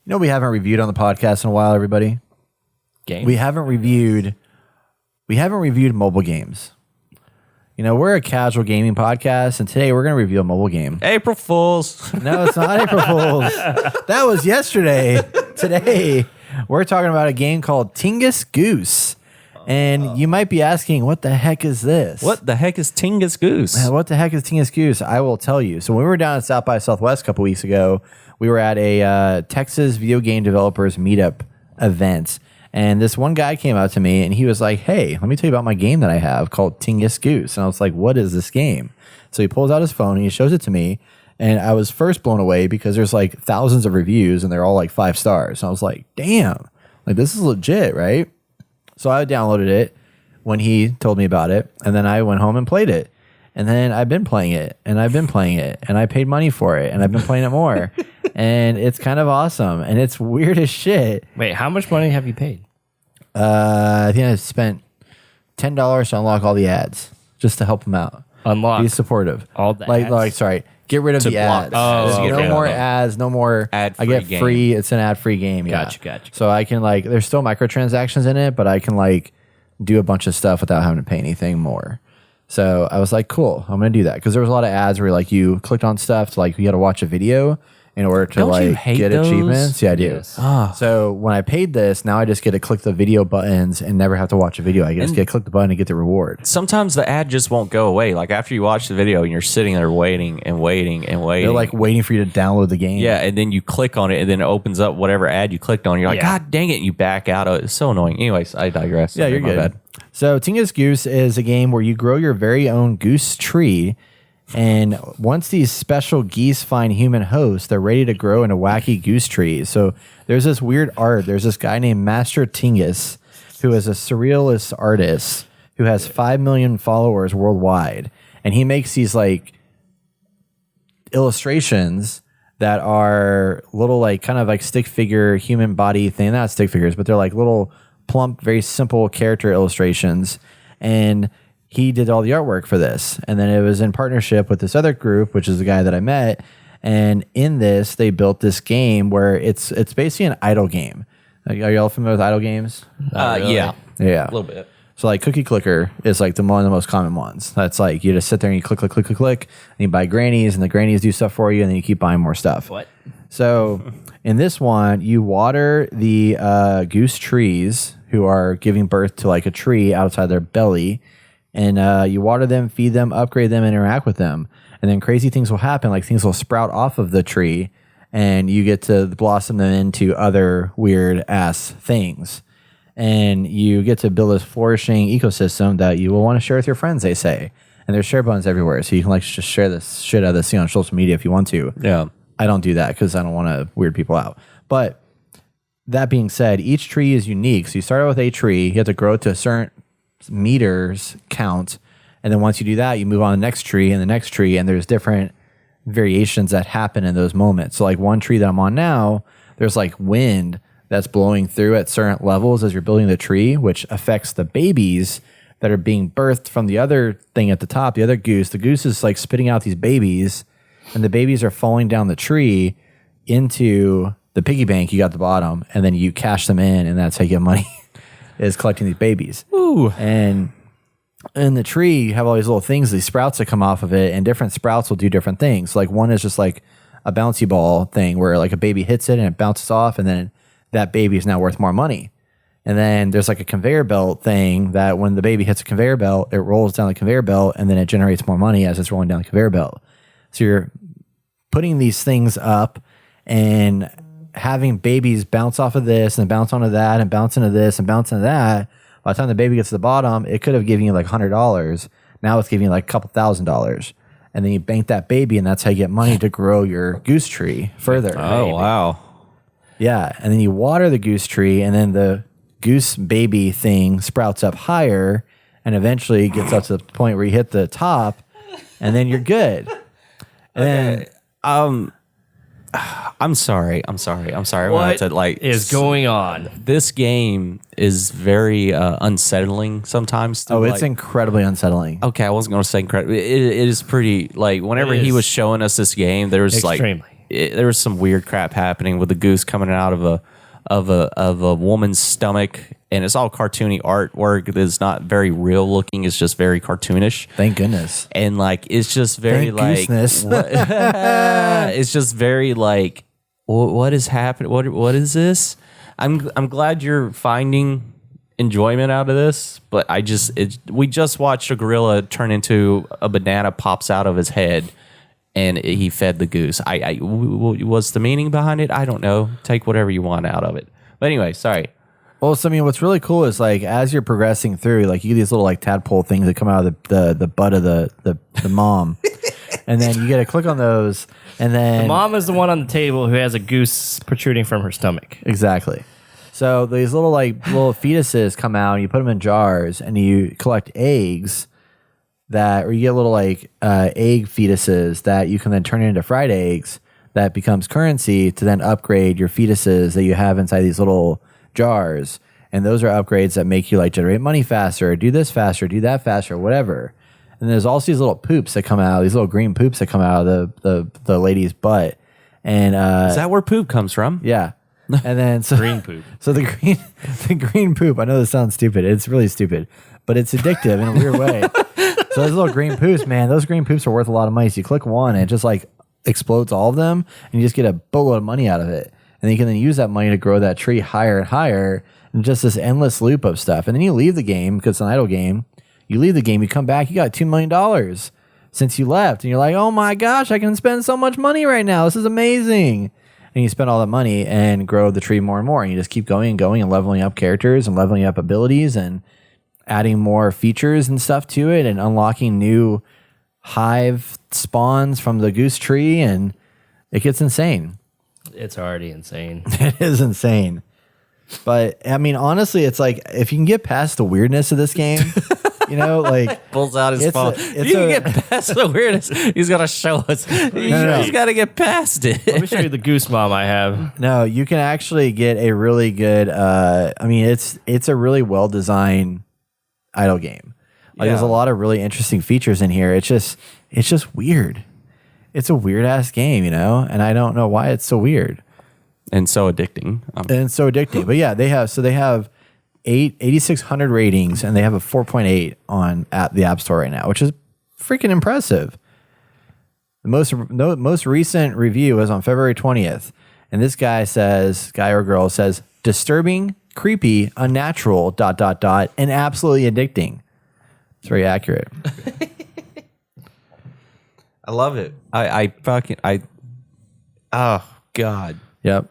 You know, we haven't reviewed on the podcast in a while, everybody. Games? We haven't reviewed mobile games. You know, we're a casual gaming podcast, and today we're going to review a mobile game. April Fools. No, it's not April Fools. That was yesterday. Today, we're talking about a game called TIngus Goose. And you might be asking, what the heck is this? What the heck is TIngus Goose? What the heck is TIngus Goose? I will tell you. So when we were down at South by Southwest a couple weeks ago, we were at a Texas video game developers meetup event. And this one guy came out to me and he was like, hey, let me tell you about my game that I have called TIngus Goose. And I was like, what is this game? So he pulls out his phone and he shows it to me. And I was first blown away because there's like thousands of reviews and they're all like 5 stars. And I was like, damn, like this is legit, right? So I downloaded it when he told me about it. And then I went home and played it. And then I've been playing it and I've been playing it and I paid money for it and I've been playing it more. And it's kind of awesome. And it's weird as shit. Wait, how much money have you paid? I think I spent $10 to unlock all the ads just to help them out. Unlock Be supportive. all the ads? Get rid of To the block ads. the ads. Oh, No okay. more ads. No more. Ad-free I get game. free. It's an ad-free game. Yeah. Gotcha. So I can like, there's still microtransactions in it, but I can like do a bunch of stuff without having to pay anything more. So I was like, cool, I'm going to do that. Because there was a lot of ads where like you clicked on stuff to like, you got to watch a video in order to Don't you like hate get those? achievements. Yeah, I do. Yes. So when I paid this, now I just get to click the video buttons and never have to watch a video. I just get to click the button and get the reward. Sometimes the ad just won't go away. Like after you watch the video and you're sitting there waiting and waiting and waiting. They're like waiting for you to download the game. yeah, and then you click on it and then it opens up whatever ad you clicked on. You're like, Yeah. God dang it. And you back out of it. It's so annoying. Anyways, I digress. Yeah, you're My good. bad. So Tingus Goose is a game where you grow your very own goose tree. And once these special geese find human hosts, they're ready to grow in a wacky goose tree. So there's this weird art. There's this guy named Master Tingus, who is a surrealist artist who has 5 million followers worldwide. And he makes these like illustrations that are little like kind of like stick figure human body thing. Not stick figures, but they're like little plump, very simple character illustrations. And he did all the artwork for this. And then it was in partnership with this other group, which is the guy that I met. And in this, they built this game where it's basically an idle game. Like, are y'all familiar with idle games? Yeah. Yeah. A little bit. So like Cookie Clicker is like one of the most common ones. That's like you just sit there and you click, and you buy grannies and the grannies do stuff for you and then you keep buying more stuff. What? So in this one, you water the goose trees who are giving birth to like a tree outside their belly. And you water them, feed them, upgrade them, and interact with them. And then crazy things will happen. Like things will sprout off of the tree and you get to blossom them into other weird ass things. And you get to build this flourishing ecosystem that you will want to share with your friends, they say. And there's share buttons everywhere. So you can like just share this shit out of this thing on social media if you want to. Yeah. I don't do that because I don't want to weird people out. But that being said, each tree is unique. So you start out with a tree. You have to grow it to a certain meters count. And then once you do that, you move on to the next tree and the next tree. And there's different variations that happen in those moments. So like one tree that I'm on now, there's like wind that's blowing through at certain levels as you're building the tree, which affects the babies that are being birthed from the other thing at the top, the other goose. The goose is like spitting out these babies, and the babies are falling down the tree into the piggy bank you got at the bottom, and then you cash them in, and that's how you get money, is collecting these babies. Ooh. And in the tree, you have all these little things, these sprouts that come off of it, and different sprouts will do different things. Like one is just like a bouncy ball thing where like a baby hits it and it bounces off, and then that baby is now worth more money. And then there's like a conveyor belt thing that when the baby hits a conveyor belt, it rolls down the conveyor belt and then it generates more money as it's rolling down the conveyor belt. So you're putting these things up and having babies bounce off of this and bounce onto that and bounce into this and bounce into that. By the time the baby gets to the bottom, it could have given you like $100. Now it's giving you like a couple $1,000s. And then you bank that baby, and that's how you get money to grow your goose tree further. Oh, wow. Yeah, and then you water the goose tree, and then the goose baby thing sprouts up higher, and eventually gets up to the point where you hit the top, and then you're good. And then, I'm sorry. I'm What to, like, is going on? This game is very unsettling sometimes. To, it's like, incredibly unsettling. okay, I wasn't going to say incredible. It is pretty, like, whenever It he is. was showing us this game, there was like, Extremely. there was some weird crap happening with the goose coming out of a woman's stomach, and it's all cartoony artwork that's not very real looking. It's just very cartoonish. Thank goodness. And like it's just very Thank it's just very like what is happening? What is this? I'm glad you're finding enjoyment out of this, but we just watched a gorilla turn into a banana pops out of his head, and he fed the goose. What's the meaning behind it? I don't know. Take whatever you want out of it. But anyway, sorry. Well, so I mean, what's really cool is like as you're progressing through, like you get these little like tadpole things that come out of the butt of the mom, and then you get to click on those, and then The mom is the one on the table who has a goose protruding from her stomach. exactly. So these little fetuses come out, and you put them in jars, and you collect eggs or you get little like egg fetuses that you can then turn into fried eggs that becomes currency to then upgrade your fetuses that you have inside these little jars. And those are upgrades that make you like generate money faster, do this faster, do that faster, whatever. And there's also these little poops that come out, these little green poops that come out of the lady's butt. And Is that where poop comes from? yeah. And then Green poop. So the green poop, I know this sounds stupid. It's really stupid, but it's addictive in a weird way. So those little green poops, man, those green poops are worth a lot of money. So you click one and it just like explodes all of them, and you just get a boatload of money out of it. And you can then use that money to grow that tree higher and higher, and just this endless loop of stuff. And then you leave the game because it's an idle game. You leave the game, you come back, you got $2 million since you left. And you're like, oh my gosh, I can spend so much money right now. This is amazing. And you spend all that money and grow the tree more and more. And you just keep going and going and leveling up characters and leveling up abilities and adding more features and stuff to it and unlocking new hive spawns from the goose tree. And it gets insane. It's already insane. It is insane. But I mean, honestly, it's like if you can get past the weirdness of this game, you know, like Pulls out his It's phone. a- If it's you a- can get past the weirdness, he's got to show us. He's got to get past Let it. me show you the goose mom I have. no, you can actually get a really good. I mean, it's a really well designed idle game. Like there's a Yeah. lot of really interesting features in here. It's just weird. It's a weird ass game, you know, and I don't know why it's so weird And so addicting. and it's so addicting. But yeah, they have 8,600 ratings, and they have a 4.8 at the App Store right now, which is freaking impressive. The most recent review was on February 20th, and this guy or girl says, disturbing, creepy, unnatural, ... and absolutely addicting. It's very accurate. I love it. Oh, God. Yep.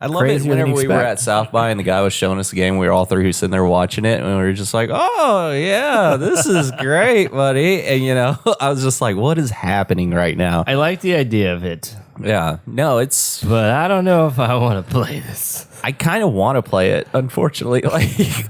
I love Crazier it than whenever you we were expect. at South by and the guy was showing us the game. We were all three sitting there watching it, and we were just like, oh, yeah, this is great, buddy. And, you know, I was just like, what is happening right now? I like the idea of it, Yeah. No, but I don't know if I want to play this. I kind of want to play it, unfortunately. Like,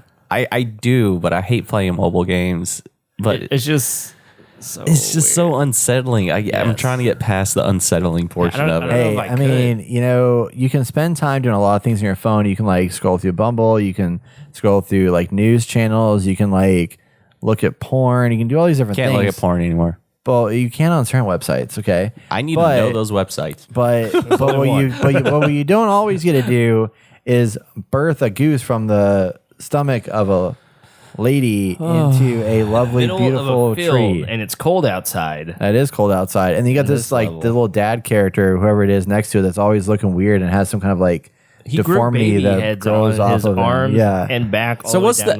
I do, but I hate playing mobile games. But It's just so it's just so unsettling. I'm Yes. trying to get past the unsettling portion I of don't it. know Hey, if I I mean, you know, you can spend time doing a lot of things on your phone. You can like scroll through Bumble. You can scroll through like news channels. You can like look at porn. You can do all these different Can't things. look at porn anymore. Well, you can on certain websites. Okay, I need But- to know those websites. But what you don't always get to do is birth a goose from the stomach of a lady into a lovely, middle beautiful of a field, tree. and it's cold outside. It is cold outside, and you got this this like level. the little dad character, whoever it is next to it, that's always looking weird and has some kind of like He grew deformity baby that heads grows on off his of him. arms Yeah, and back. All So the way what's down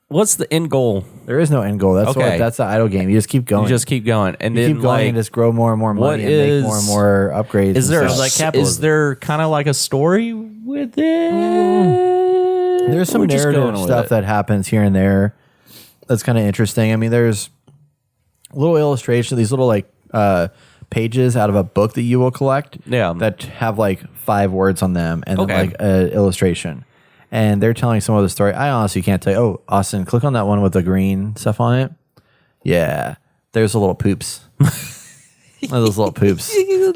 what's the end goal? there is no end goal. That's Okay. that's the idle game. You just keep going. You just keep going, and You then keep going like, and just grow more and more what money and make is- more and more upgrades. is and there stuff. like capitalism. is there kind of like a story with it? There's some We're just going narrative with stuff it. that happens here and there that's kind of interesting. I mean, there's little illustrations, these little like pages out of a book that you will collect Yeah. that have like 5 words on them and Okay. then like an illustration. And they're telling some of the story. I honestly can't tell you. Oh, Austin, click on that one with the green stuff on it. Yeah. There's the little poops. Those little poops.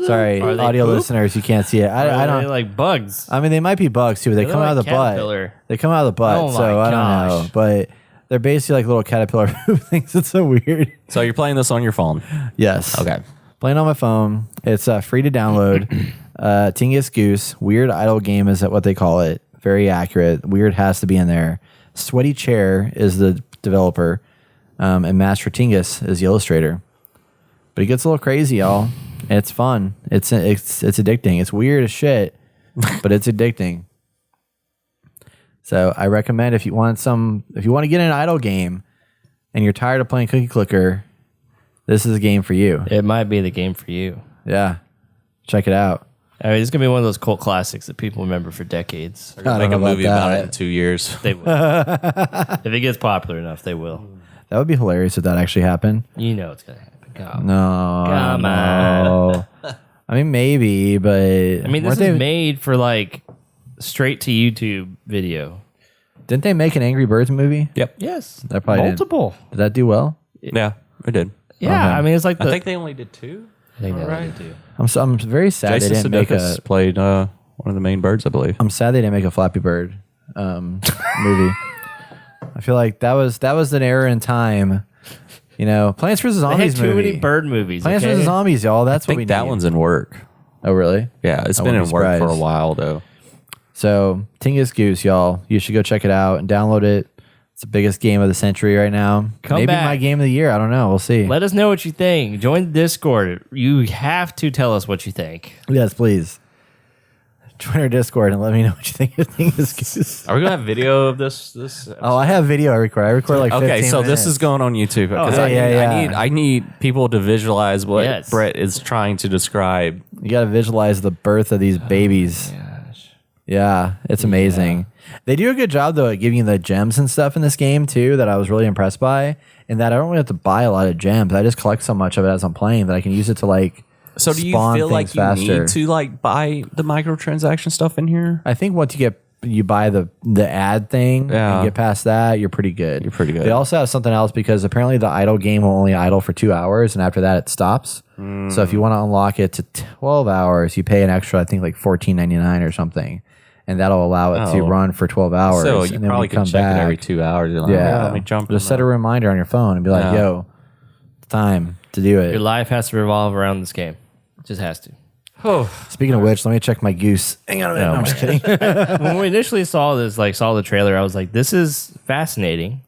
Sorry, Are they audio poop? listeners, you can't see it. I don't. like bugs. I mean, they might be bugs too. But they come look out of like the butt. caterpillar. They come out of the butt. Oh so my I don't know. gosh. But they're basically like little caterpillar poop things. It's so weird. So you're playing this on your phone. Yes. Okay. Playing on my phone. It's free to download. Tingus Goose. Weird idle game is what they call it. Very accurate. Weird has to be in there. SweatyChair is the developer. And Master Tingus is the illustrator. But it gets a little crazy, y'all. And it's fun. It's addicting. It's weird as shit, but it's addicting. So I recommend if you want to get an idle game and you're tired of playing Cookie Clicker, this is a game for you. It might be the game for you. Yeah. Check it out. I mean, it's going to be one of those cult classics that people remember for decades. They're gonna make a movie about it in 2 years. They will. If it gets popular enough, they will. That would be hilarious if that actually happened. You know it's going to happen. No. Come on. I mean, maybe, but... I mean, this is made for, like, straight to YouTube video. Didn't they make an Angry Birds movie? Yep. Yes. That probably multiple. Did that do well? Yeah, it did. Yeah, Okay. I mean, it's like I think they only did 2. I think right. too. I'm very sad Jason they didn't make Sudeikis played one of the main birds, I believe. I'm sad they didn't make a Flappy Bird movie. I feel like that was an error in time. You know, Plants vs. They had Zombies too movie. many bird movies. Plants okay? vs. Zombies, y'all. That's I think what we that need. one's in work. Oh, really? Yeah, it's I been in wouldn't be work for a surprised. while, though. So, Tingus Goose, y'all. You should go check it out and download it. It's the biggest game of the century right now. Come Maybe back. my game of the year. I don't know. We'll see. Let us know what you think. Join the Discord. You have to tell us what you think. Yes, please. Join our Discord and let me know what you think of Tingus Goose. Are we gonna have video of this? Oh, I have video I record. I record like 15 Okay, so minutes. this is going on YouTube because yeah. I need people to visualize what Yes. Brett is trying to describe. You got to visualize the birth of these babies. Gosh. Yeah, it's amazing. They do a good job though at giving you the gems and stuff in this game too that I was really impressed by. And that I don't really have to buy a lot of gems. I just collect so much of it as I'm playing that I can use it to like So do you spawn feel like things you faster. need to like buy the microtransaction stuff in here? I think once you buy the ad thing Yeah. and get past that, you're pretty good. You're pretty good. They also have something else because apparently the idle game will only idle for 2 hours and after that it stops. So if you want to unlock it to 12 hours, you pay an extra, I think like $14.99 or something. And that'll allow it to Oh. run for 12 hours. So you and then probably when can come check back, it every 2 hours. You're like, Yeah. let me jump. Just in set a reminder on your phone and be like, Yeah. yo, it's time to do Your it. life has to revolve around this game. It just has to. Speaking of which, let me check my goose. Hang on a minute. No, I'm just kidding. When we initially saw this, like saw the trailer, I was like, this is fascinating.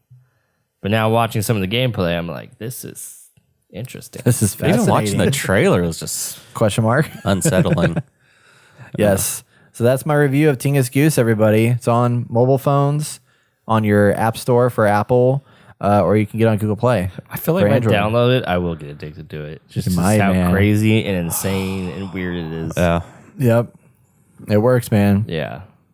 But now watching some of the gameplay, I'm like, this is interesting. This is fascinating. Even watching the trailer was just Question mark? unsettling. Yes. So that's my review of Tingus Goose, everybody. It's on mobile phones, on your app store for Apple, or you can get on Google Play. I feel like for if Android. I download it, I will get addicted to it. Just might, how man. crazy and insane and weird it is. Yeah. Yep. It works, man. Yeah.